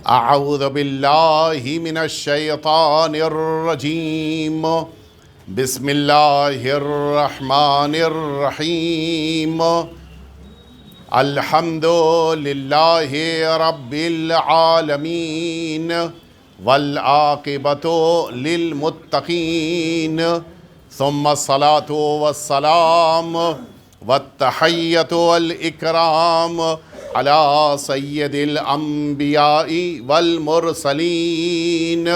اعوذ باللہ من الشیطان الرجیم بسم اللہ الرحمن الرحیم الحمد للہ رب العالمین والعاقبۃ للمتقین ثم الصلاة والسلام والتحیۃ والاکرام علی سید الانبیاء والمرسلین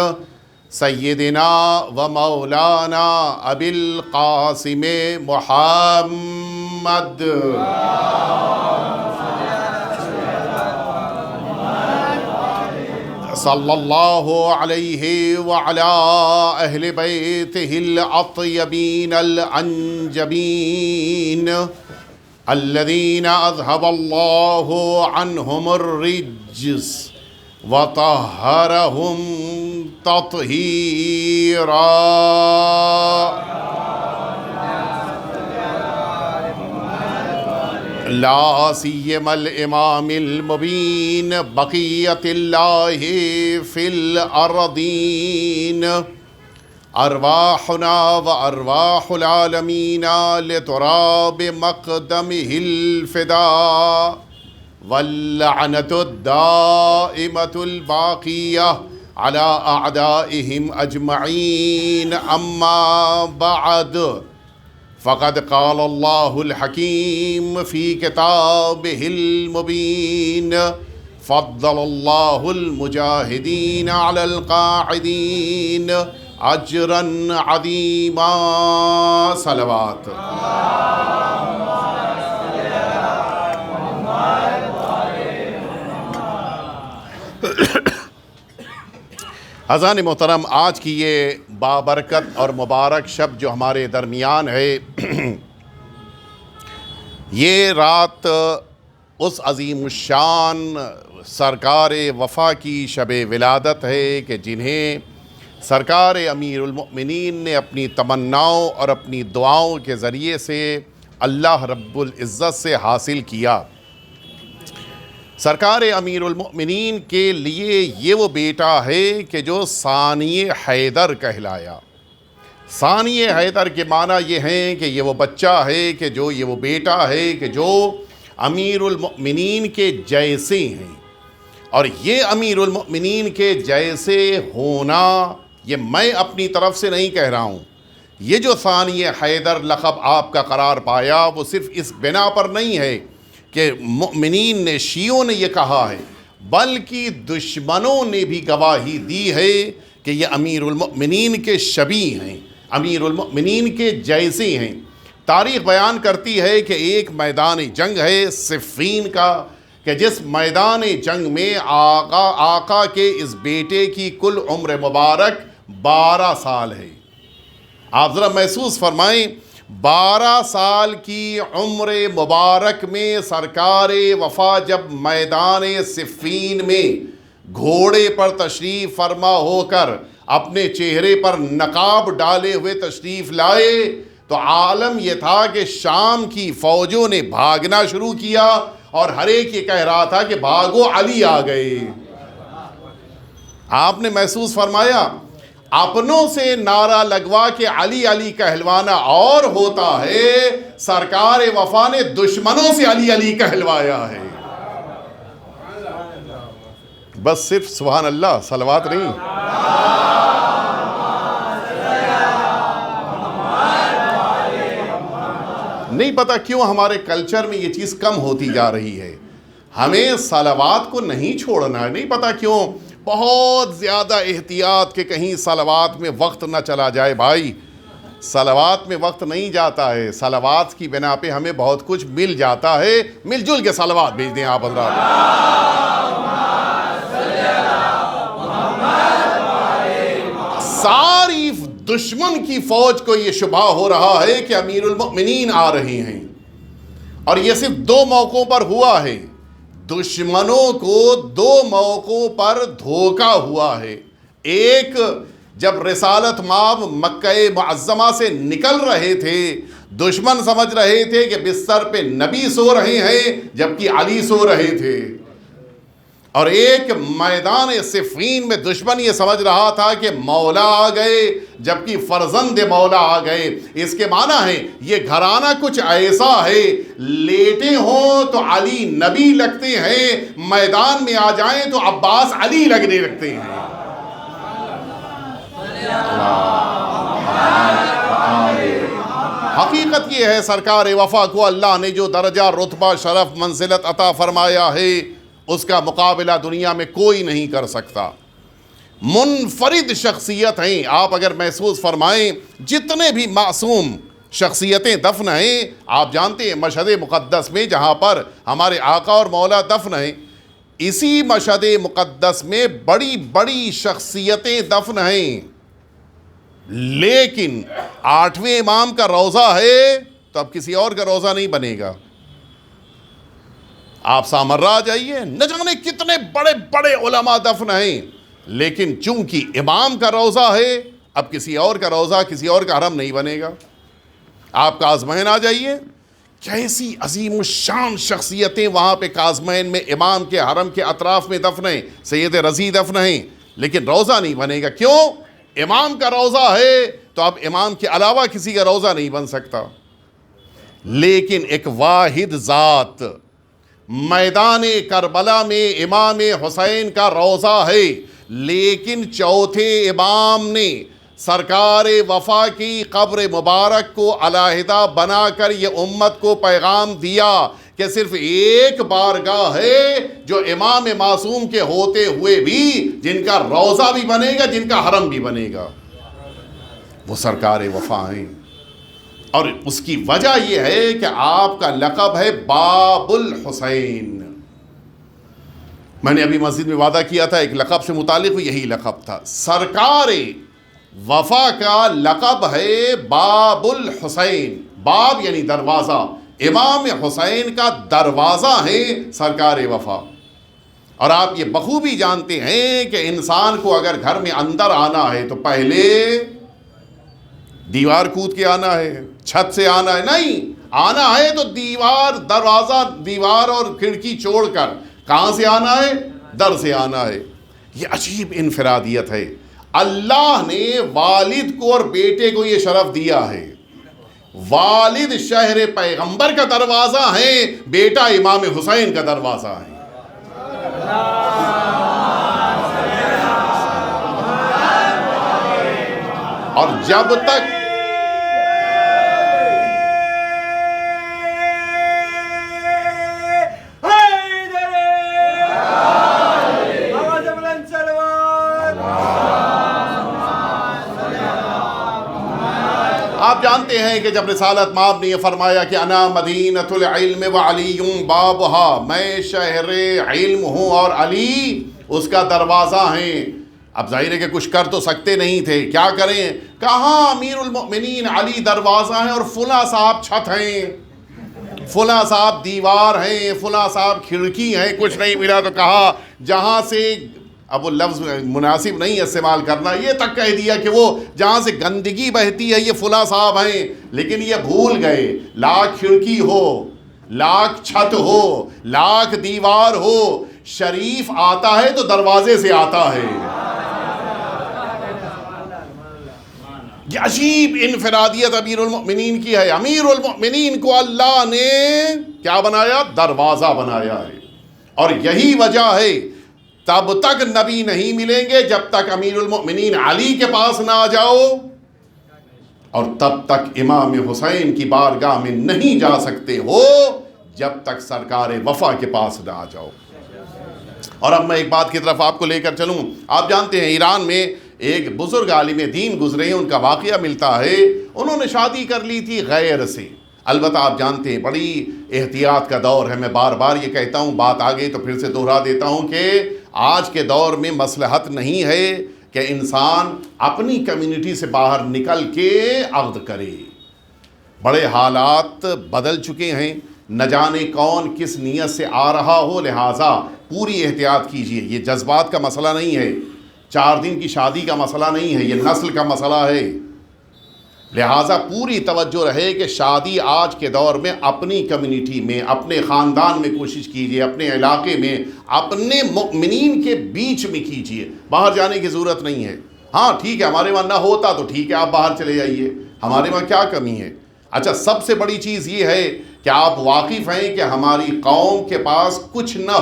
سیدنا و مولانا ابی القاسم محمد صلی اللہ علیہ وعلی اہل بیتہ الاطیبین الانجبین الذین اذهب اللہ عنہم الرجس وطہرہم تطہیرا. لا سیما الامام المبین بقیت اللہ فی الارضین ارواحنا و ارواح العالمین لتراب مقدمہ الفداء واللعنۃ الدائمۃ الباقیہ علی اعدائہم اجمعین. اما بعد فقد قال اللہ الحکیم فی کتابہ المبین فضل اللہ المجاہدین علی القاعدین اجرا عظیما. صلوات. حضرات محترم، آج کی یہ بابرکت اور مبارک شب جو ہمارے درمیان ہے، یہ رات اس عظیم الشان سرکار وفا کی شب ولادت ہے کہ جنہیں سرکار امیر المؤمنین نے اپنی تمناؤں اور اپنی دعاؤں کے ذریعے سے اللہ رب العزت سے حاصل کیا. سرکار امیر المؤمنین کے لیے یہ وہ بیٹا ہے کہ جو ثانی حیدر کہلایا. ثانی حیدر کے معنی یہ ہیں کہ یہ وہ بچہ ہے کہ جو یہ وہ بیٹا ہے کہ جو امیر المؤمنین کے جیسے ہیں. اور یہ امیر المؤمنین کے جیسے ہونا یہ میں اپنی طرف سے نہیں کہہ رہا ہوں. یہ جو ثانی حیدر لقب آپ کا قرار پایا وہ صرف اس بنا پر نہیں ہے کہ مؤمنین نے، شیعوں نے یہ کہا ہے، بلکہ دشمنوں نے بھی گواہی دی ہے کہ یہ امیر المؤمنین کے شبیہ ہیں، امیر المؤمنین کے جیسے ہیں. تاریخ بیان کرتی ہے کہ ایک میدان جنگ ہے صفین کا، کہ جس میدان جنگ میں آقا کے اس بیٹے کی کل عمر مبارک 12 سال ہے. آپ ذرا محسوس فرمائیں، 12 سال کی عمر مبارک میں سرکار وفا جب میدان صفین میں گھوڑے پر تشریف فرما ہو کر اپنے چہرے پر نقاب ڈالے ہوئے تشریف لائے تو عالم یہ تھا کہ شام کی فوجوں نے بھاگنا شروع کیا اور ہر ایک یہ کہہ رہا تھا کہ بھاگو علی آ گئے. آپ نے محسوس فرمایا، اپنوں سے نعرہ لگوا کے علی علی کہلوانا اور ہوتا ہے، سرکار وفا نے دشمنوں سے علی علی کہلوایا ہے. بس صرف سبحان اللہ، صلوات نہیں. نہیں پتہ کیوں ہمارے کلچر میں یہ چیز کم ہوتی جا رہی ہے. ہمیں صلوات کو نہیں چھوڑنا ہے. نہیں پتہ کیوں بہت زیادہ احتیاط کہ کہیں صلوات میں وقت نہ چلا جائے. بھائی صلوات میں وقت نہیں جاتا ہے، صلوات کی بنا پہ ہمیں بہت کچھ مل جاتا ہے. مل جل کے صلوات بھیج دیں آپ حضرات. ساری دشمن کی فوج کو یہ شبہ ہو رہا ہے کہ امیر المؤمنین آ رہے ہیں، اور یہ صرف 2 موقعوں پر ہوا ہے. دشمنوں کو 2 موقعوں پر دھوکہ ہوا ہے. ایک جب رسالت مآب مکہ معظمہ سے نکل رہے تھے، دشمن سمجھ رہے تھے کہ بستر پہ نبی سو رہے ہیں جبکہ علی سو رہے تھے. اور ایک میدان صفین میں دشمن یہ سمجھ رہا تھا کہ مولا آ گئے، جبکہ فرزند مولا آ گئے۔ اس کے معنی ہے یہ گھرانہ کچھ ایسا ہے، لیٹے ہوں تو علی نبی لگتے ہیں، میدان میں آ جائیں تو عباس علی لگنے لگتے ہیں۔ حقیقت یہ ہے سرکار وفا کو اللہ نے جو درجہ، رتبہ، شرف، منزلت عطا فرمایا ہے، اس کا مقابلہ دنیا میں کوئی نہیں کر سکتا۔ منفرد شخصیت ہیں۔ آپ اگر محسوس فرمائیں جتنے بھی معصوم شخصیتیں دفن ہیں، آپ جانتے ہیں مشہد مقدس میں جہاں پر ہمارے آقا اور مولا دفن ہیں، اسی مشہد مقدس میں بڑی بڑی شخصیتیں دفن ہیں، لیکن 8ویں امام کا روضہ ہے تو اب کسی اور کا روضہ نہیں بنے گا۔ آپ سامرا جائیے، نہ جانے کتنے بڑے بڑے علماء دفن ہیں، لیکن چونکہ امام کا روضہ ہے اب کسی اور کا روضہ، کسی اور کا حرم نہیں بنے گا۔ آپ کاظمین آ جائیے، کیسی عظیم الشان شخصیتیں وہاں پہ کاظمین میں امام کے حرم کے اطراف میں دفن ہیں، سید رضی دفن ہیں، لیکن روضہ نہیں بنے گا۔ کیوں؟ امام کا روضہ ہے تو اب امام کے علاوہ کسی کا روضہ نہیں بن سکتا۔ لیکن ایک واحد ذات میدان کربلا میں امام حسین کا روضہ ہے، لیکن چوتھے امام نے سرکار وفا کی قبر مبارک کو علیحدہ بنا کر یہ امت کو پیغام دیا کہ صرف ایک بارگاہ ہے جو امام معصوم کے ہوتے ہوئے بھی جن کا روضہ بھی بنے گا، جن کا حرم بھی بنے گا، وہ سرکار وفا ہیں۔ اور اس کی وجہ یہ ہے کہ آپ کا لقب ہے باب الحسین۔ میں نے ابھی مسجد میں وعدہ کیا تھا ایک لقب سے متعلق، یہی لقب تھا۔ سرکار وفا کا لقب ہے باب الحسین، باب یعنی دروازہ، امام حسین کا دروازہ ہے سرکار وفا۔ اور آپ یہ بخوبی جانتے ہیں کہ انسان کو اگر گھر میں اندر آنا ہے تو پہلے دیوار کود کے آنا ہے، چھت سے آنا ہے؟ نہیں، آنا ہے تو دیوار، دروازہ، دیوار اور کھڑکی چھوڑ کر کہاں سے آنا ہے؟ در سے آنا ہے۔ یہ عجیب انفرادیت ہے۔ اللہ نے والد کو اور بیٹے کو یہ شرف دیا ہے۔ والد شہر پیغمبر کا دروازہ ہے، بیٹا امام حسین کا دروازہ ہے۔ اور جب تک آپ جانتے ہیں کہ جب رسالت مآب نے یہ فرمایا کہ انا مدینۃ العلم وعلی بابہا، میں شہر علم ہوں اور علی اس کا دروازہ ہیں۔ اب ظاہر ہے کہ کچھ کر تو سکتے نہیں تھے، کیا کریں؟ کہاں امیر المؤمنین علی دروازہ ہیں اور فلاں صاحب چھت ہیں، فلاں صاحب دیوار ہیں، فلاں صاحب کھڑکی ہیں، کچھ نہیں ملا تو کہا جہاں سے، اب وہ لفظ مناسب نہیں استعمال کرنا، یہ تک کہہ دیا کہ وہ جہاں سے گندگی بہتی ہے یہ فلاں صاحب ہیں، لیکن یہ بھول گئے لاکھ کھڑکی ہو، لاکھ چھت ہو، لاکھ دیوار ہو، شریف آتا ہے تو دروازے سے آتا ہے۔ یہ عجیب انفرادیت امیر المؤمنین کی ہے۔ امیر المؤمنین کو اللہ نے کیا بنایا؟ دروازہ بنایا ہے۔ اور یہی وجہ ہے تب تک نبی نہیں ملیں گے جب تک امیر المؤمنین علی کے پاس نہ آ جاؤ، اور تب تک امام حسین کی بارگاہ میں نہیں جا سکتے ہو جب تک سرکار وفا کے پاس نہ آ جاؤ۔ اور اب میں ایک بات کی طرف آپ کو لے کر چلوں۔ آپ جانتے ہیں ایران میں ایک بزرگ عالم دین گزرے ہیں، ان کا واقعہ ملتا ہے، انہوں نے شادی کر لی تھی غیر سے۔ البتہ آپ جانتے ہیں بڑی احتیاط کا دور ہے، میں بار بار یہ کہتا ہوں، بات آ گئی تو پھر سے دوہرا دیتا ہوں کہ آج کے دور میں مصلحت نہیں ہے کہ انسان اپنی کمیونٹی سے باہر نکل کے عقد کرے۔ بڑے حالات بدل چکے ہیں، نہ جانے کون کس نیت سے آ رہا ہو، لہٰذا پوری احتیاط کیجیے۔ یہ جذبات کا مسئلہ نہیں ہے، 4 دن کی شادی کا مسئلہ نہیں ہے، یہ نسل کا مسئلہ ہے۔ لہٰذا پوری توجہ رہے کہ شادی آج کے دور میں اپنی کمیونٹی میں، اپنے خاندان میں کوشش کیجئے، اپنے علاقے میں، اپنے مؤمنین کے بیچ میں کیجئے، باہر جانے کی ضرورت نہیں ہے۔ ہاں ٹھیک ہے، ہمارے وہاں نہ ہوتا تو ٹھیک ہے، آپ باہر چلے جائیے، ہمارے وہاں کیا کمی ہے؟ اچھا، سب سے بڑی چیز یہ ہے کہ آپ واقف ہیں کہ ہماری قوم کے پاس کچھ نہ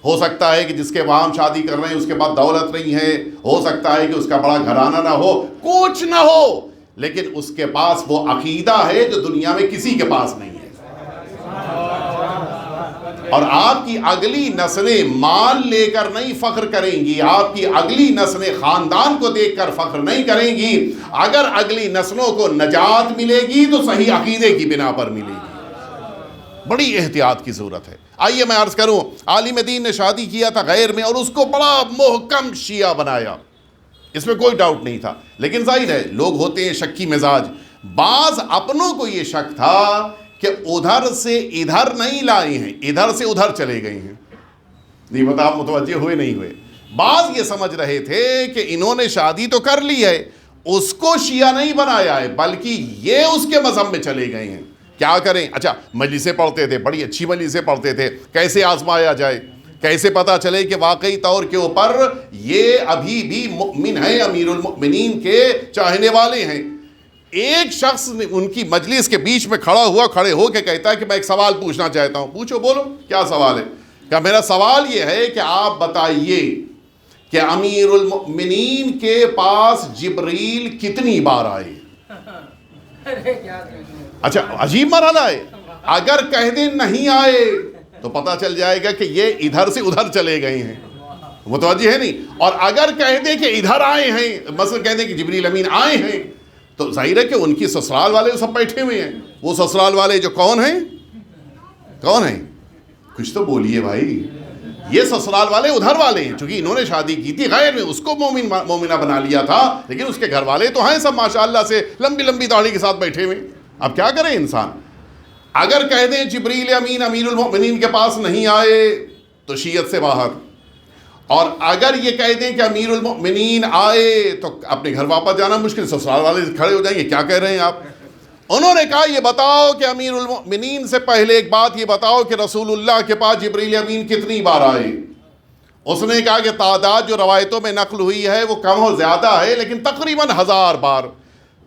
ہو سکتا ہے کہ جس کے وہاں ہم شادی کر رہے ہیں اس کے بعد دولت نہیں ہے، ہو سکتا ہے کہ اس کا بڑا گھرانہ نہ ہو، کچھ نہ ہو، لیکن اس کے پاس وہ عقیدہ ہے جو دنیا میں کسی کے پاس نہیں ہے۔ اور آپ کی اگلی نسلیں مال لے کر نہیں فخر کریں گی، آپ کی اگلی نسلیں خاندان کو دیکھ کر فخر نہیں کریں گی۔ اگر اگلی نسلوں کو نجات ملے گی تو صحیح عقیدے کی بنا پر ملے گی۔ بڑی احتیاط کی ضرورت ہے۔ آئیے میں عرض کروں، عالم دین نے شادی کیا تھا غیر میں اور اس کو بڑا محکم شیعہ بنایا، اس میں کوئی ڈاؤٹ نہیں تھا، لیکن ظاہر ہے لوگ ہوتے ہیں شکی مزاج۔ بعض اپنوں کو یہ شک تھا کہ ادھر سے ادھر نہیں لائے ہیں، ادھر سے ادھر چلے گئے ہیں۔ نہیں پتا آپ متوجہ ہوئے نہیں ہوئے؟ بعض یہ سمجھ رہے تھے کہ انہوں نے شادی تو کر لی ہے، اس کو شیعہ نہیں بنایا ہے، بلکہ یہ اس کے مذہب میں چلے گئے ہیں۔ کیا کریں؟ اچھا، مجلسیں پڑھتے تھے، بڑی اچھی مجلسیں پڑھتے تھے، کیسے آزمایا جائے، کیسے پتہ چلے کہ واقعی طور کے اوپر یہ ابھی بھی مؤمن ہیں، امیر المؤمنین کے چاہنے والے ہیں۔ ایک شخص نے ان کی مجلس کے بیچ میں کھڑے ہو کے کہتا ہے کہ میں ایک سوال پوچھنا چاہتا ہوں۔ پوچھو، بولو کیا سوال ہے؟ کہ میرا سوال یہ ہے کہ آپ بتائیے کہ امیر المؤمنین کے پاس جبریل کتنی بار آئے؟ اچھا، عجیب مرحلہ ہے۔ اگر کہہ دیں نہیں آئے تو پتہ چل جائے گا کہ یہ ادھر سے ادھر چلے گئے ہیں، متوجہ ہے نہیں؟ اور اگر کہہ دیں کہ ادھر آئے ہیں، مثلا کہہ دیں کہ جبریل امین آئے ہیں، تو ظاہر ہے کہ ان کی سسرال والے سب بیٹھے ہوئے ہیں۔ وہ سسرال والے جو کون ہیں؟ کون ہیں؟ کچھ تو بولیے بھائی۔ یہ سسرال والے ادھر والے ہیں، چونکہ انہوں نے شادی کی تھی غیر میں، اس کو مومنہ بنا لیا تھا، لیکن اس کے گھر والے تو ہیں سب ماشاءاللہ سے لمبی لمبی داڑھی کے ساتھ بیٹھے ہوئے۔ اب کیا کرے انسان؟ اگر کہہ دیں جبریل امین امیر المؤمنین کے پاس نہیں آئے تو شیعت سے باہر، اور اگر یہ کہہ دیں کہ امیر المؤمنین آئے تو اپنے گھر واپس جانا مشکل، سسرال والے کھڑے ہو جائیں گے کیا کہہ رہے ہیں آپ؟ انہوں نے کہا یہ بتاؤ کہ امیر المؤمنین سے پہلے ایک بات یہ بتاؤ کہ رسول اللہ کے پاس جبریل امین کتنی بار آئے؟ اس نے کہا کہ تعداد جو روایتوں میں نقل ہوئی ہے وہ کم و زیادہ ہے، لیکن تقریباً 1000 بار۔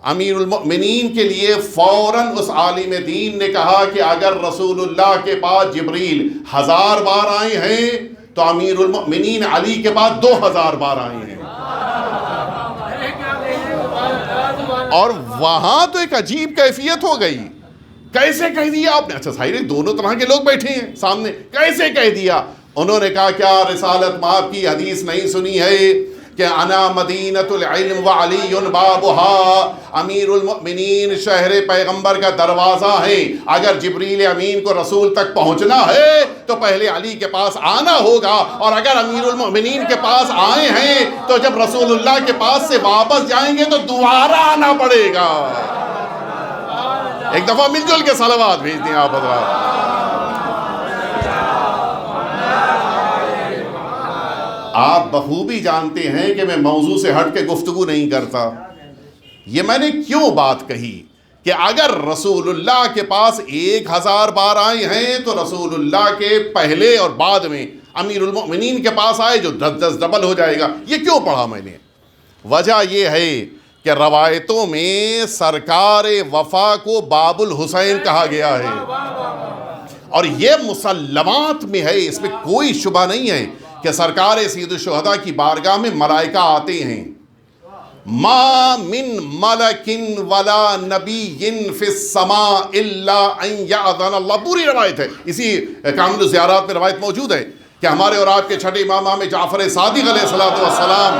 امیر المؤمنین کے لیے فوراً اس عالم دین نے کہا کہ اگر رسول اللہ کے پاس جبریل 1000 بار آئے ہیں تو امیر المؤمنین علی کے پاس 2000 بار آئے ہیں۔ اور وہاں تو ایک عجیب کیفیت ہو گئی۔ کیسے کہہ دیا آپ نے؟ اچھا ظاہر ہے دونوں طرح کے لوگ بیٹھے ہیں سامنے، کیسے کہہ دیا؟ انہوں نے کہا کیا رسالت مآب کی حدیث نہیں سنی ہے کہ انا مدینۃ العلم وعلی بابها، امیر المؤمنین شہر پیغمبر کا دروازہ ہے، اگر جبریل امین کو رسول تک پہنچنا ہے تو پہلے علی کے پاس آنا ہوگا، اور اگر امیر المؤمنین کے پاس آئے ہیں تو جب رسول اللہ کے پاس سے واپس جائیں گے تو دوبارہ آنا پڑے گا۔ ایک دفعہ مل جل کے صلوات بھیج دیں آپ حضرات۔ آپ بخوبی جانتے ہیں کہ میں موضوع سے ہٹ کے گفتگو نہیں کرتا۔ یہ میں نے کیوں بات کہی کہ اگر رسول اللہ کے پاس 1000 بار آئے ہیں تو رسول اللہ کے پہلے اور بعد میں امیر المؤمنین کے پاس آئے جو 10 ڈبل ہو جائے گا۔ یہ کیوں پڑھا میں نے؟ وجہ یہ ہے کہ روایتوں میں سرکار وفا کو باب الحسین کہا گیا ہے، اور یہ مسلمات میں ہے، اس میں کوئی شبہ نہیں ہے کہ سرکار سید الشہداء کی بارگاہ میں ملائکہ آتے ہیں۔ ما من ملک ولا نبی فی السماء الا ان یأذن اللہ، پوری روایت ہے، اسی کامل الزیارات میں روایت موجود ہے کہ ہمارے اور آپ کے چھٹے امام جعفر صادق علیہ السلام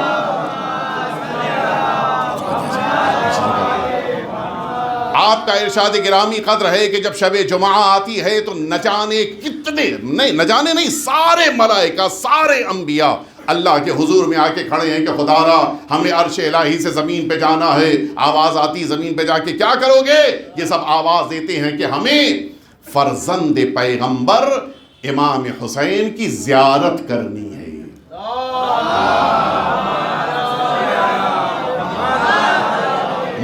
آپ کا ارشاد گرامی قدر ہے کہ جب شب جمعہ آتی ہے تو نہ جانے کتنے، نہیں سارے ملائکہ، سارے انبیاء اللہ کے حضور میں آ کے کھڑے ہیں کہ خدا را ہمیں عرش الہی سے زمین پہ جانا ہے۔ آواز آتی زمین پہ جا کے کیا کرو گے؟ یہ سب آواز دیتے ہیں کہ ہمیں فرزند پیغمبر امام حسین کی زیارت کرنی ہے۔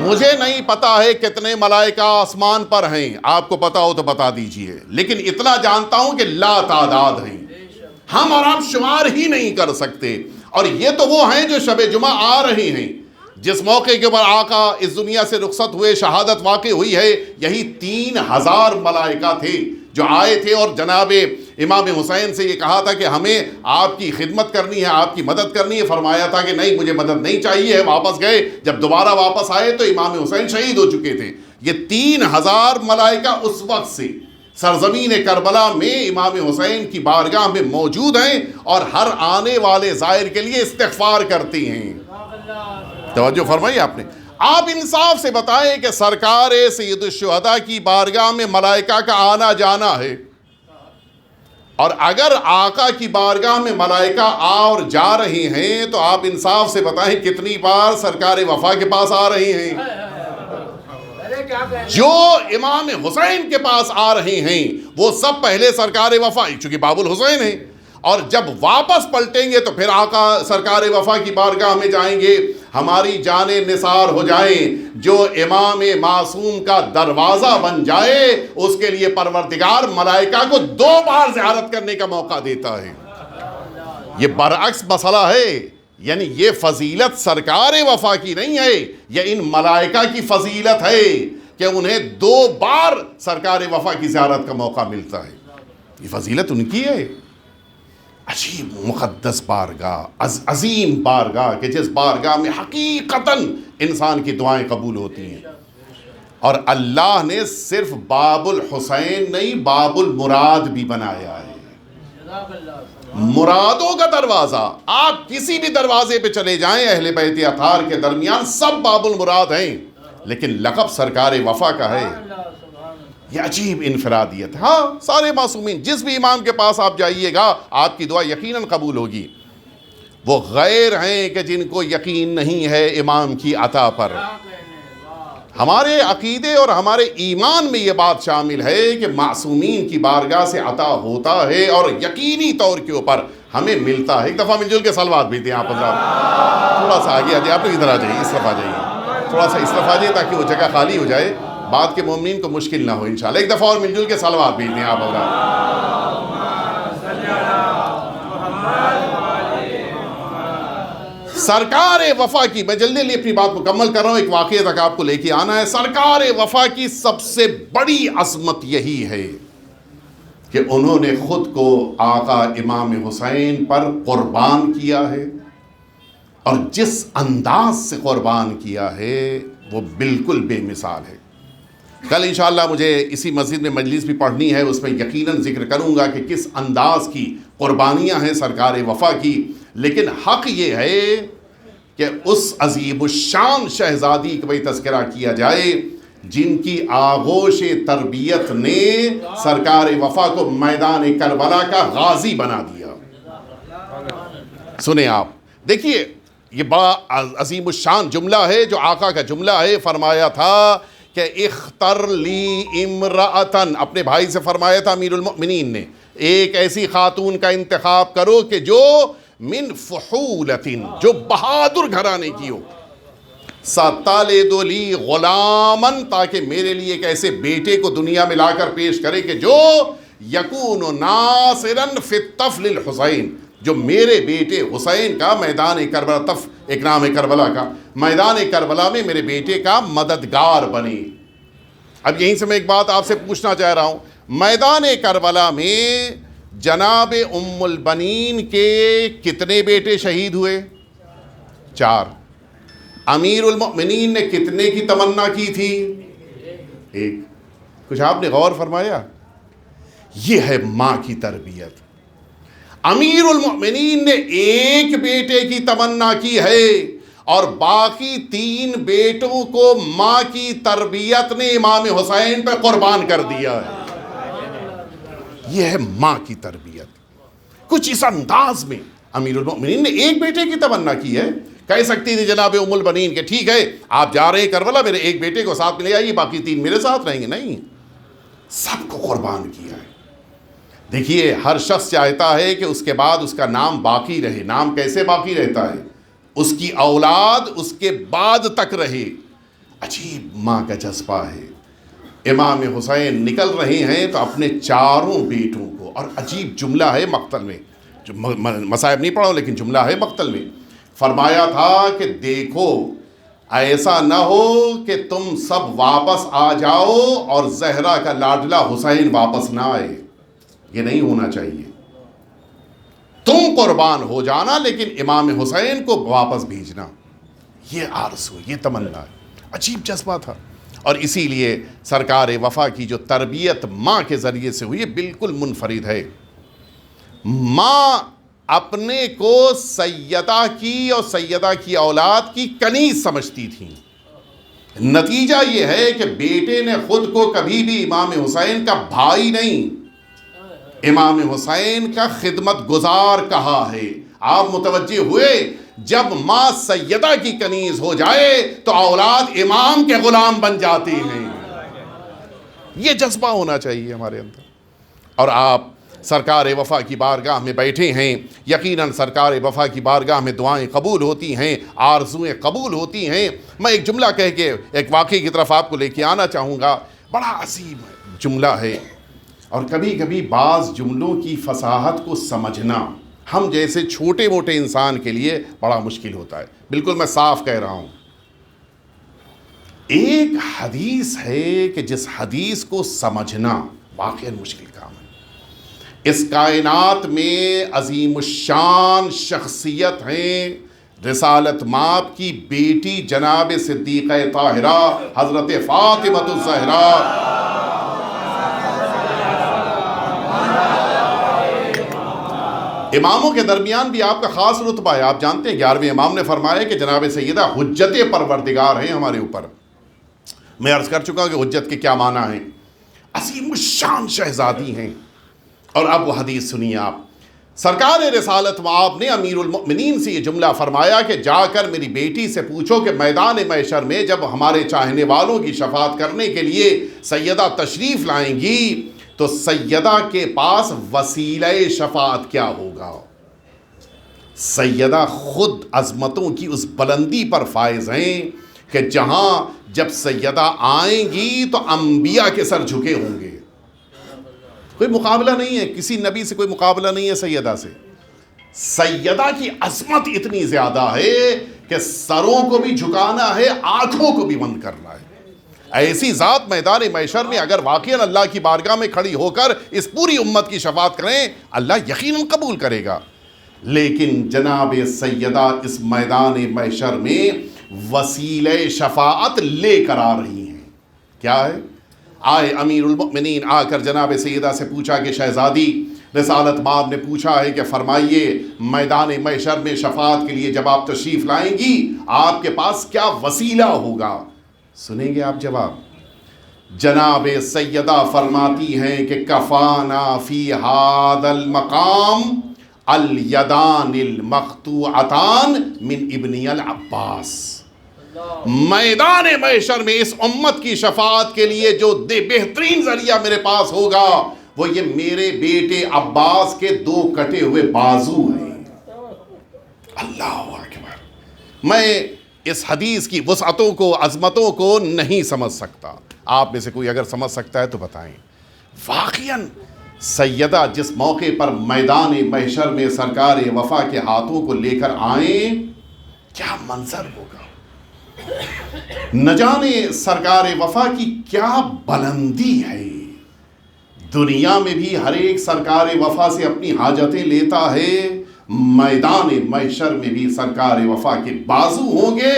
مجھے نہیں پتا ہے کتنے ملائکہ آسمان پر ہیں، آپ کو پتا ہو تو بتا دیجئے، لیکن اتنا جانتا ہوں کہ لا تعداد ہیں، ہم اور آپ شمار ہی نہیں کر سکتے۔ اور یہ تو وہ ہیں جو شب جمعہ آ رہے ہیں، جس موقع کے اوپر آقا اس دنیا سے رخصت ہوئے، شہادت واقع ہوئی ہے، یہی 3000 ملائکہ تھے جو آئے تھے اور جناب امام حسین سے یہ کہا تھا کہ ہمیں آپ کی خدمت کرنی ہے، آپ کی مدد کرنی ہے۔ فرمایا تھا کہ نہیں، مجھے مدد نہیں چاہیے، واپس گئے۔ جب دوبارہ واپس آئے تو امام حسین شہید ہو چکے تھے۔ یہ 3000 ملائکہ اس وقت سے سرزمین کربلا میں امام حسین کی بارگاہ میں موجود ہیں اور ہر آنے والے زائر کے لیے استغفار کرتی ہیں۔ توجہ فرمائی آپ نے۔ آپ انصاف سے بتائیں کہ سرکار سید الشہداء کی بارگاہ میں ملائکہ کا آنا جانا ہے، اور اگر آقا کی بارگاہ میں ملائکہ آ اور جا رہے ہیں تو آپ انصاف سے بتائیں کتنی بار سرکار وفا کے پاس آ رہے ہیں؟ جو امام حسین کے پاس آ رہے ہیں وہ سب پہلے سرکار وفا، چونکہ باب الحسین ہیں، اور جب واپس پلٹیں گے تو پھر آقا سرکار وفا کی بارگاہ میں جائیں گے۔ ہماری جانیں نثار ہو جائیں، جو امام معصوم کا دروازہ بن جائے اس کے لیے پروردگار ملائکہ کو 2 بار زیارت کرنے کا موقع دیتا ہے۔ یہ برعکس مسئلہ ہے، یعنی یہ فضیلت سرکار وفا کی نہیں ہے، یہ ان ملائکہ کی فضیلت ہے کہ انہیں 2 بار سرکار وفا کی زیارت کا موقع ملتا ہے۔ یہ فضیلت ان کی ہے۔ عجیب مقدس بارگاہ، عظیم بارگاہ، کہ جس بارگاہ میں حقیقتاً انسان کی دعائیں قبول ہوتی ہیں۔ اور اللہ نے صرف باب الحسین نہیں، باب المراد بھی بنایا ہے۔ مرادوں کا دروازہ، آپ کسی بھی دروازے پہ چلے جائیں اہل بیت اطہار کے درمیان سب باب المراد ہیں، لیکن لقب سرکار وفا کا ہے۔ یہ عجیب انفرادیت۔ ہاں، سارے معصومین جس بھی امام کے پاس آپ جائیے گا آپ کی دعا یقیناً قبول ہوگی۔ وہ غیر ہیں کہ جن کو یقین نہیں ہے امام کی عطا پر۔ ہمارے عقیدے اور ہمارے ایمان میں یہ بات شامل ہے کہ معصومین کی بارگاہ سے عطا ہوتا ہے اور یقینی طور کے اوپر ہمیں ملتا ہے۔ ایک دفعہ مل جل کے سلوات بھی دیں آپ حضرات۔ تھوڑا سا آگے آ جائے، آپ لوگ ادھر آ جائیے، اس طرف آ جائیے، تھوڑا سا اس طرف آ جائیے تاکہ وہ جگہ خالی ہو جائے، بعد کے مومنین کو مشکل نہ ہو انشاءاللہ۔ ایک دفعہ اور مل جل کے سلوات بھی دیں آپ حضرات۔ سرکار وفا کی، میں جلدی اپنی بات مکمل کر رہا ہوں، ایک واقعہ تک آپ کو لے کے آنا ہے۔ سرکار وفا کی سب سے بڑی عظمت یہی ہے کہ انہوں نے خود کو آقا امام حسین پر قربان کیا ہے، اور جس انداز سے قربان کیا ہے وہ بالکل بے مثال ہے۔ کل انشاءاللہ مجھے اسی مسجد میں مجلس بھی پڑھنی ہے، اس میں یقیناً ذکر کروں گا کہ کس انداز کی قربانیاں ہیں سرکار وفا کی۔ لیکن حق یہ ہے کہ اس عظیم الشان شہزادی کا بھی تذکرہ کیا جائے جن کی آغوش تربیت نے سرکار وفا کو میدان کربلا کا غازی بنا دیا۔ سنیں آپ، دیکھیے یہ بڑا عظیم الشان جملہ ہے جو آقا کا جملہ ہے۔ فرمایا تھا کہ اختر لی امرأتن، اپنے بھائی سے فرمایا تھا امیر المؤمنین نے، ایک ایسی خاتون کا انتخاب کرو کہ جو من فحولتن، جو بہادر گھرانے کی ہو، ستلد لی غلامن، تاکہ میرے لیے ایک ایسے بیٹے کو دنیا میں لا کر پیش کرے کہ جو یکون ناصرن فی الطفل الحسین، جو میرے بیٹے حسین کا میدان کربلا، طف ایک نام ہے کربلا کا، میدان کربلا میں میرے بیٹے کا مددگار بنے۔ اب یہیں سے میں ایک بات آپ سے پوچھنا چاہ رہا ہوں، میدان کربلا میں جناب ام البنین کے کتنے بیٹے شہید ہوئے؟ 4۔ امیر المؤمنین نے کتنے کی تمنا کی تھی؟ 1۔ کچھ آپ نے غور فرمایا؟ یہ ہے ماں کی تربیت۔ امیر المؤمنین نے 1 بیٹے کی تمنا کی ہے اور باقی 3 بیٹوں کو ماں کی تربیت نے امام حسین پر قربان کر دیا ہے۔ یہ ہے ماں کی تربیت۔ کچھ اس انداز میں امیر المؤمنین نے 1 بیٹے کی تمنا کی ہے۔ کہہ سکتی تھی جناب ام البنین کہ ٹھیک ہے آپ جا رہے ہیں کربلا، میرے 1 بیٹے کو ساتھ میں لے آئیے، باقی 3 میرے ساتھ رہیں گے۔ نہیں، سب کو قربان کیا ہے۔ دیکھیے ہر شخص چاہتا ہے کہ اس کے بعد اس کا نام باقی رہے۔ نام کیسے باقی رہتا ہے؟ اس کی اولاد اس کے بعد تک رہے۔ عجیب ماں کا جذبہ ہے. امام حسین نکل رہے ہیں تو اپنے چاروں بیٹوں کو, اور عجیب جملہ ہے مقتل میں, جو مصائب نہیں پڑھا لیکن جملہ ہے مقتل میں, فرمایا تھا کہ دیکھو ایسا نہ ہو کہ تم سب واپس آ جاؤ اور زہرا کا لاڈلا حسین واپس نہ آئے. یہ نہیں ہونا چاہیے. تم قربان ہو جانا لیکن امام حسین کو واپس بھیجنا. یہ آرزو, یہ تمنا ہے. عجیب جذبہ تھا. اور اسی لیے سرکار وفا کی جو تربیت ماں کے ذریعے سے ہوئی بالکل منفرد ہے. ماں اپنے کو سیدہ کی اور سیدہ کی اولاد کی کنیز سمجھتی تھیں. نتیجہ یہ ہے کہ بیٹے نے خود کو کبھی بھی امام حسین کا بھائی نہیں, امام حسین کا خدمت گزار کہا ہے. آپ متوجہ ہوئے, جب ماں سیدہ کی کنیز ہو جائے تو اولاد امام کے غلام بن جاتی ہیں. یہ جذبہ ہونا چاہیے ہمارے اندر. اور آپ سرکار وفا کی بارگاہ میں بیٹھے ہیں, یقیناً سرکار وفا کی بارگاہ میں دعائیں قبول ہوتی ہیں, آرزویں قبول ہوتی ہیں. میں ایک جملہ کہہ کے ایک واقعے کی طرف آپ کو لے کے آنا چاہوں گا. بڑا عظیم جملہ ہے, اور کبھی کبھی بعض جملوں کی فصاحت کو سمجھنا ہم جیسے چھوٹے موٹے انسان کے لیے بڑا مشکل ہوتا ہے. بالکل میں صاف کہہ رہا ہوں. ایک حدیث ہے کہ جس حدیث کو سمجھنا واقعی مشکل کام ہے. اس کائنات میں عظیم الشان شخصیت ہیں رسالت مآب کی بیٹی جناب صدیقہ طاہرہ حضرت فاطمہ الزہرا. اماموں کے درمیان بھی آپ کا خاص رتبہ ہے. آپ جانتے ہیں 11ویں امام نے فرمایا کہ جناب سیدہ حجت پروردگار ہیں ہمارے اوپر. میں عرض کر چکا کہ حجت کے کیا معنی ہیں. عظیم الشان شہزادی ہیں. اور اب وہ حدیث سنیے آپ. سرکار رسالت مآب نے امیر المؤمنین سے یہ جملہ فرمایا کہ جا کر میری بیٹی سے پوچھو کہ میدان محشر میں جب ہمارے چاہنے والوں کی شفاعت کرنے کے لیے سیدہ تشریف لائیں گی تو سیدہ کے پاس وسیلہ شفاعت کیا ہوگا. سیدہ خود عظمتوں کی اس بلندی پر فائز ہیں کہ جہاں جب سیدہ آئیں گی تو انبیاء کے سر جھکے ہوں گے. کوئی مقابلہ نہیں ہے, کسی نبی سے کوئی مقابلہ نہیں ہے سیدہ سے. سیدہ کی عظمت اتنی زیادہ ہے کہ سروں کو بھی جھکانا ہے, آنکھوں کو بھی بند کرنا ہے. ایسی ذات میدان محشر میں اگر واقعاً اللہ کی بارگاہ میں کھڑی ہو کر اس پوری امت کی شفاعت کریں, اللہ یقیناً قبول کرے گا. لیکن جناب سیدہ اس میدان محشر میں وسیلہ شفاعت لے کر آ رہی ہیں. کیا ہے؟ آئے امیر المؤمنین آ کر جناب سیدہ سے پوچھا کہ شہزادی رسالت مآب نے پوچھا ہے کہ فرمائیے میدان محشر میں شفاعت کے لیے جب آپ تشریف لائیں گی آپ کے پاس کیا وسیلہ ہوگا. سنیں گے آپ جواب. جناب سیدہ فرماتی ہیں کہ کفانا فی ھذا المقام الیدان المقطوعتان من ابن العباس. میدان محشر میں اس امت کی شفاعت کے لیے جو بہترین ذریعہ میرے پاس ہوگا وہ یہ میرے بیٹے عباس کے 2 کٹے ہوئے بازو ہیں. اللہ اکبر. میں اس حدیث کی وسعتوں کو عظمتوں کو نہیں سمجھ سکتا. آپ میں سے کوئی اگر سمجھ سکتا ہے تو بتائیں. واقعاً سیدہ جس موقع پر میدان محشر میں سرکار وفا کے ہاتھوں کو لے کر آئیں کیا منظر ہوگا. نہ جانے سرکار وفا کی کیا بلندی ہے. دنیا میں بھی ہر ایک سرکار وفا سے اپنی حاجتیں لیتا ہے, میدان محشر میں بھی سرکار وفا کے بازو ہوں گے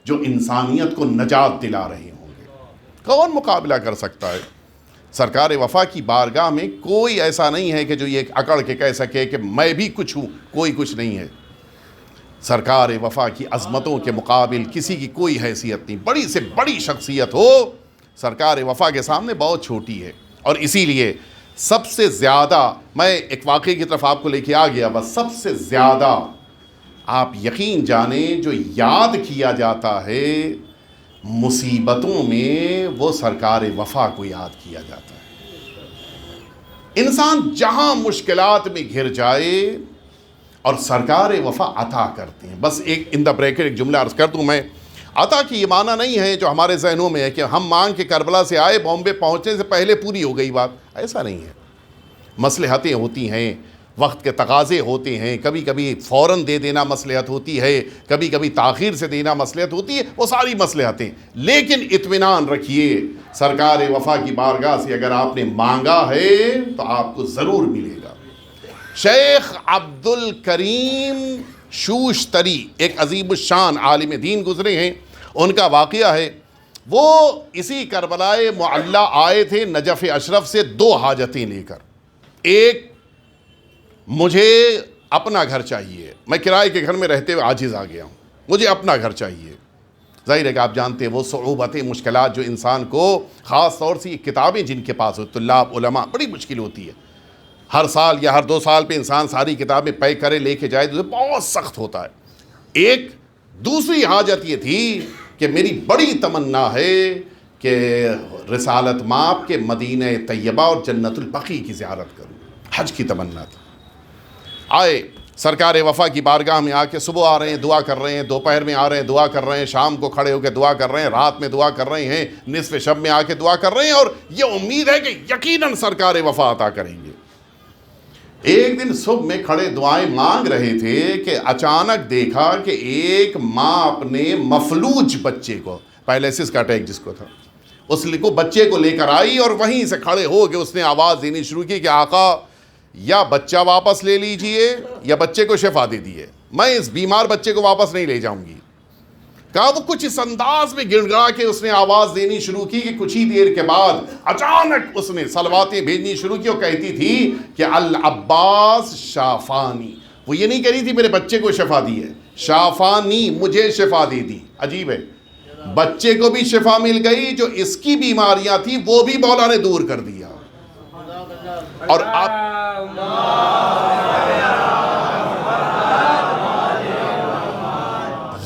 جو انسانیت کو نجات دلا رہے ہوں گے. کون مقابلہ کر سکتا ہے؟ سرکار وفا کی بارگاہ میں کوئی ایسا نہیں ہے کہ جو یہ اکڑ کے کہہ سکے کہ میں بھی کچھ ہوں. کوئی کچھ نہیں ہے. سرکار وفا کی عظمتوں کے مقابل کسی کی کوئی حیثیت نہیں. بڑی سے بڑی شخصیت ہو سرکار وفا کے سامنے بہت چھوٹی ہے. اور اسی لیے سب سے زیادہ میں ایک واقعے کی طرف آپ کو لے کے آ گیا. بس سب سے زیادہ آپ یقین جانیں جو یاد کیا جاتا ہے مصیبتوں میں وہ سرکار وفا کو یاد کیا جاتا ہے. انسان جہاں مشکلات میں گھر جائے اور سرکار وفا عطا کرتے ہیں. بس ایک ان دا بریکٹ ایک جملہ عرض کر دوں میں. عطا کی یہ معنی نہیں ہے جو ہمارے ذہنوں میں ہے کہ ہم مانگ کے کربلا سے آئے، بامبے پہنچنے سے پہلے پوری ہو گئی بات. ایسا نہیں ہے. مصلحتیں ہوتی ہیں، وقت کے تقاضے ہوتے ہیں، کبھی کبھی فوراً دے دینا مصلحت ہوتی ہے، کبھی کبھی تاخیر سے دینا مصلحت ہوتی ہے، وہ ساری مصلحتیں. لیکن اطمینان رکھیے سرکار وفا کی بارگاہ سے اگر آپ نے مانگا ہے تو آپ کو ضرور ملے گا. شیخ عبد الکریم شوشتری ایک عظیم الشان عالم دین گزرے ہیں. ان کا واقعہ ہے، وہ اسی کربلائے معلی آئے تھے نجف اشرف سے 2 حاجتیں لے کر. ایک، مجھے اپنا گھر چاہیے، میں کرائے کے گھر میں رہتے ہوئے عاجز آ گیا ہوں، مجھے اپنا گھر چاہیے. ظاہر ہے کہ آپ جانتے ہیں وہ صعوبتیں، مشکلات جو انسان کو، خاص طور سے یہ کتابیں جن کے پاس ہو، طلاب علماء، بڑی مشکل ہوتی ہے. ہر سال یا ہر 2 سال پہ انسان ساری کتابیں پیک کرے لے کے جائے تو بہت سخت ہوتا ہے. ایک دوسری حاجت یہ تھی کہ میری بڑی تمنا ہے کہ رسالت مآب کے مدینہ طیبہ اور جنت البقیع کی زیارت کروں. حج کی تمنا تھی. آئے سرکار وفا کی بارگاہ میں آ کے، صبح آ رہے ہیں دعا کر رہے ہیں، دوپہر میں آ رہے ہیں دعا کر رہے ہیں، شام کو کھڑے ہو کے دعا کر رہے ہیں، رات میں دعا کر رہے ہیں، نصف شب میں آ کے دعا کر رہے ہیں، اور یہ امید ہے کہ یقیناً سرکار وفا عطا کریں گے. ایک دن صبح میں کھڑے دعائیں مانگ رہے تھے کہ اچانک دیکھا کہ ایک ماں اپنے مفلوج بچے کو، پیرالائسس کا اٹیک جس کو تھا، اس کو بچے کو لے کر آئی، اور وہیں سے کھڑے ہو کے اس نے آواز دینی شروع کی کہ آقا یا بچہ واپس لے لیجئے یا بچے کو شفا دے دیے، میں اس بیمار بچے کو واپس نہیں لے جاؤں گی. کہا وہ کچھ اس انداز میں گڑ گڑا کے اس نے آواز دینی شروع کی کہ کچھ ہی دیر کے بعد اچانک اس نے صلواتیں بھیجنی شروع کی، اور کہتی تھی کہ العباس شافانی. وہ یہ نہیں کہہ رہی تھی میرے بچے کو شفا دی ہے، شافانی مجھے شفا دے دی. عجیب ہے، بچے کو بھی شفا مل گئی، جو اس کی بیماریاں تھی وہ بھی مولا نے دور کر دیا. اور آپ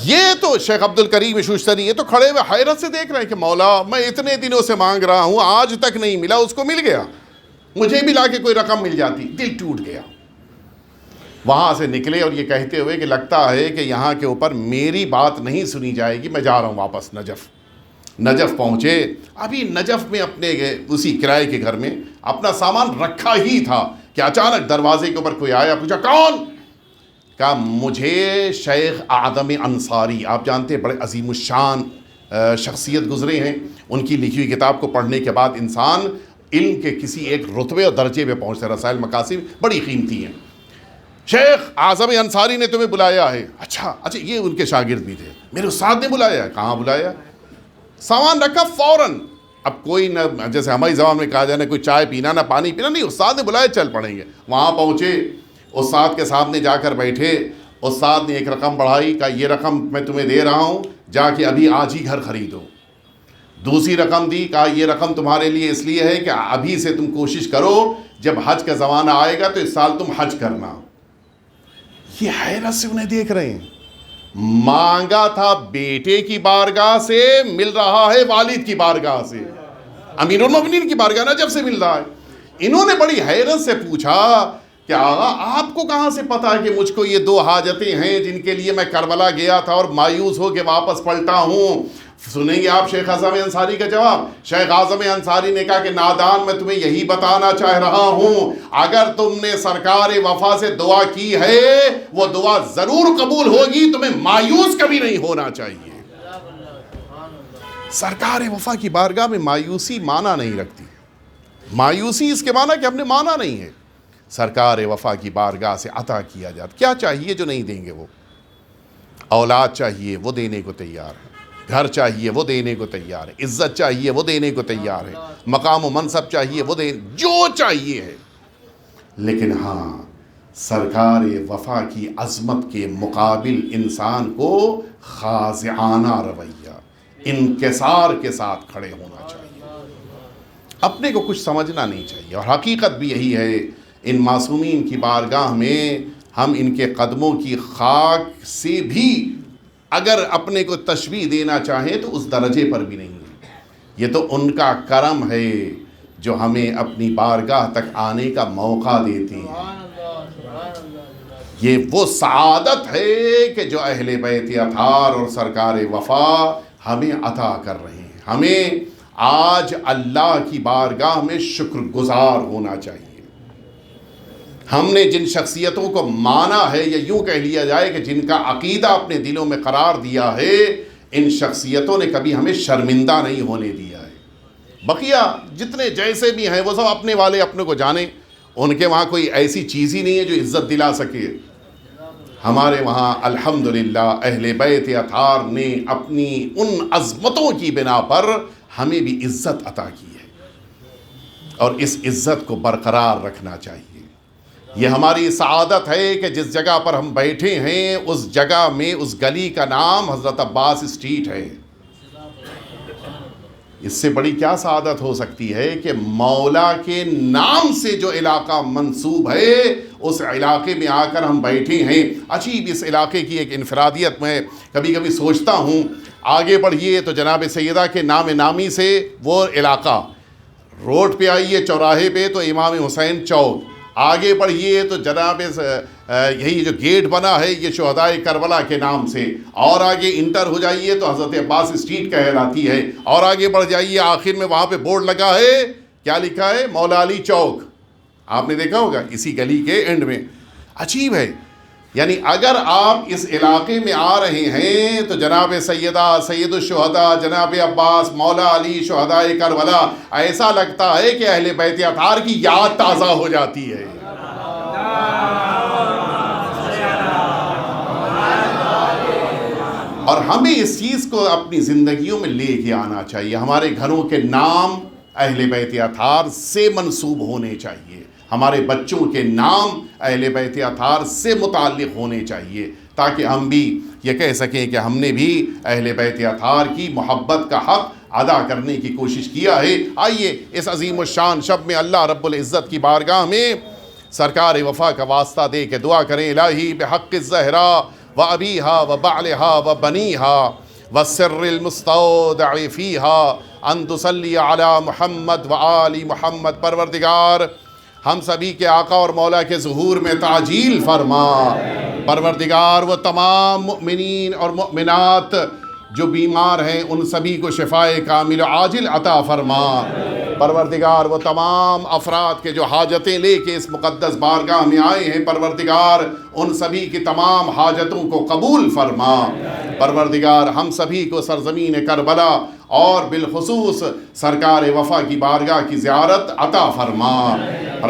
یہ تو شیخ عبد الکریم شوشتری یہ تو کھڑے ہوئے حیرت سے دیکھ رہے ہیں کہ مولا میں اتنے دنوں سے مانگ رہا ہوں، آج تک نہیں ملا، اس کو مل گیا، مجھے بھی لا کے کوئی رقم مل جاتی. دل ٹوٹ گیا. وہاں سے نکلے اور یہ کہتے ہوئے کہ لگتا ہے کہ یہاں کے اوپر میری بات نہیں سنی جائے گی، میں جا رہا ہوں واپس نجف. نجف پہنچے. ابھی نجف میں اپنے اسی کرائے کے گھر میں اپنا سامان رکھا ہی تھا کہ اچانک دروازے کے اوپر کوئی آیا. پوچھا کون؟ کہا مجھے شیخ اعظم انصاری، آپ جانتے ہیں بڑے عظیم الشان شخصیت گزرے ہیں. ان کی لکھی ہوئی کتاب کو پڑھنے کے بعد انسان علم کے کسی ایک رتبے اور درجے پہ پہنچتا ہے. رسائل مقاصد بڑی قیمتی ہیں. شیخ اعظم انصاری نے تمہیں بلایا ہے. اچھا یہ ان کے شاگرد بھی تھے. میرے استاد نے بلایا. کہاں بلایا؟ سامان رکھا فوراً. اب کوئی نہ جیسے ہماری زبان میں کہا جائے نہ کوئی چائے پینا نہ پانی پینا، نہیں، استاد نے بلایا چل پڑیں گے. وہاں پہنچے، استاد کے سامنے جا کر بیٹھے. استاد نے ایک رقم بڑھائی، کہا یہ رقم میں تمہیں دے رہا ہوں، جا کے ابھی آج ہی گھر خریدو. دوسری رقم دی، کہا یہ رقم تمہارے لیے اس لیے ہے کہ ابھی سے تم کوشش کرو، جب حج کا زمانہ آئے گا تو اس سال تم حج کرنا. یہ حیرت سے انہیں دیکھ رہے ہیں. مانگا تھا بیٹے کی بارگاہ سے، مل رہا ہے والد کی بارگاہ سے، امیر المومنین کی بارگاہ نجف سے مل رہا ہے. انہوں نے بڑی حیرت سے پوچھا کہ آغا آپ کو کہاں سے پتا ہے کہ مجھ کو یہ 2 حاجتیں ہیں جن کے لیے میں کربلا گیا تھا اور مایوس ہو کے واپس پلٹا ہوں؟ سنیں گے آپ شیخ اعظم انصاری کا جواب. شیخ اعظم انصاری نے کہا کہ نادان میں تمہیں یہی بتانا چاہ رہا ہوں، اگر تم نے سرکار وفا سے دعا کی ہے وہ دعا ضرور قبول ہوگی، تمہیں مایوس کبھی نہیں ہونا چاہیے. سرکار وفا کی بارگاہ میں مایوسی مانا نہیں رکھتی. مایوسی اس کے معنی کہ ہم نے مانا نہیں ہے. سرکار وفا کی بارگاہ سے عطا کیا جاتا. کیا چاہیے جو نہیں دیں گے وہ؟ اولاد چاہیے وہ دینے کو تیار ہے، گھر چاہیے وہ دینے کو تیار ہے، عزت چاہیے وہ دینے کو تیار ہے، مقام و منصب چاہیے وہ جو چاہیے ہے. لیکن ہاں سرکار وفا کی عظمت کے مقابل انسان کو خاضعانہ رویہ، انکسار کے ساتھ کھڑے ہونا چاہیے. اپنے کو کچھ سمجھنا نہیں چاہیے. اور حقیقت بھی یہی ہے، ان معصومین کی بارگاہ میں ہم ان کے قدموں کی خاک سے بھی اگر اپنے کو تشبیہ دینا چاہیں تو اس درجے پر بھی نہیں ہے. یہ تو ان کا کرم ہے جو ہمیں اپنی بارگاہ تک آنے کا موقع دیتے ہیں. یہ وہ سعادت ہے کہ جو اہل بیت اطہار اور سرکار وفا ہمیں عطا کر رہے ہیں. ہمیں آج اللہ کی بارگاہ میں شکر گزار ہونا چاہیے. ہم نے جن شخصیتوں کو مانا ہے، یا یوں کہہ لیا جائے کہ جن کا عقیدہ اپنے دلوں میں قرار دیا ہے، ان شخصیتوں نے کبھی ہمیں شرمندہ نہیں ہونے دیا ہے. بقیہ جتنے جیسے بھی ہیں وہ سب اپنے والے اپنے کو جانیں، ان کے وہاں کوئی ایسی چیز ہی نہیں ہے جو عزت دلا سکے. ہمارے وہاں الحمدللہ اہل بیت اطہار نے اپنی ان عظمتوں کی بنا پر ہمیں بھی عزت عطا کی ہے، اور اس عزت کو برقرار رکھنا چاہیے. یہ ہماری سعادت ہے کہ جس جگہ پر ہم بیٹھے ہیں اس جگہ میں اس گلی کا نام حضرت عباس اسٹریٹ ہے. اس سے بڑی کیا سعادت ہو سکتی ہے کہ مولا کے نام سے جو علاقہ منسوب ہے اس علاقے میں آ کر ہم بیٹھے ہیں. عجیب اس علاقے کی ایک انفرادیت میں کبھی کبھی سوچتا ہوں. آگے بڑھیے تو جناب سیدہ کے نام نامی سے وہ علاقہ، روڈ پہ آئیے چوراہے پہ تو امام حسین چوک، آگے بڑھیے تو جناب یہی جو گیٹ بنا ہے یہ شہدائے کربلا کے نام سے، اور آگے انٹر ہو جائیے تو حضرت عباس اسٹریٹ کہلاتی ہے، اور آگے بڑھ جائیے آخر میں وہاں پہ بورڈ لگا ہے، کیا لکھا ہے؟ مولا علی چوک. آپ نے دیکھا ہوگا اسی گلی کے اینڈ میں. عجیب ہے، یعنی اگر آپ اس علاقے میں آ رہے ہیں تو جناب سیدہ سید الشہداء جناب عباس مولا علی شہدائے کربلا، ایسا لگتا ہے کہ اہل بیت اطہار کی یاد تازہ ہو جاتی ہے. اور ہمیں اس چیز کو اپنی زندگیوں میں لے کے آنا چاہیے. ہمارے گھروں کے نام اہل بیت اطہار سے منسوب ہونے چاہیے، ہمارے بچوں کے نام اہل بیت اطہار سے متعلق ہونے چاہیے، تاکہ ہم بھی یہ کہہ سکیں کہ ہم نے بھی اہل بیت اطہار کی محبت کا حق ادا کرنے کی کوشش کیا ہے. آئیے اس عظیم الشان شب میں اللہ رب العزت کی بارگاہ میں سرکار وفا کا واسطہ دے کے دعا کریں. الہی بحق الزہرا و ابیہا و بعلہا و بنیہا والسر المستودع فیہا ان تصلی علی محمد و آل محمد. پروردگار ہم سبھی کے آقا اور مولا کے ظہور میں تعجیل فرما. پروردگار وہ تمام مؤمنین اور مؤمنات جو بیمار ہیں ان سبھی کو شفائے کامل عاجل عطا فرما. پروردگار وہ تمام افراد کے جو حاجتیں لے کے اس مقدس بارگاہ میں آئے ہیں، پروردگار ان سبھی کی تمام حاجتوں کو قبول فرما. پروردگار ہم سبھی کو سرزمین کربلا اور بالخصوص سرکار وفا کی بارگاہ کی زیارت عطا فرما.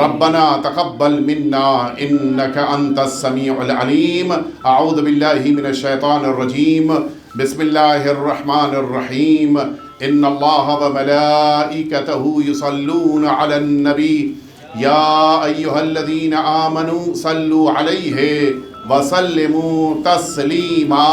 ربنا تقبل منا انك انت السميع العليم. اعوذ باللہ من الشیطان الرجیم. بسم اللہ الرحمن الرحیم. ان اللہ وملائکته يصلون علی النبی یا ایہا الذین آمنوا صلوا علیہ وسلموا تسلیما.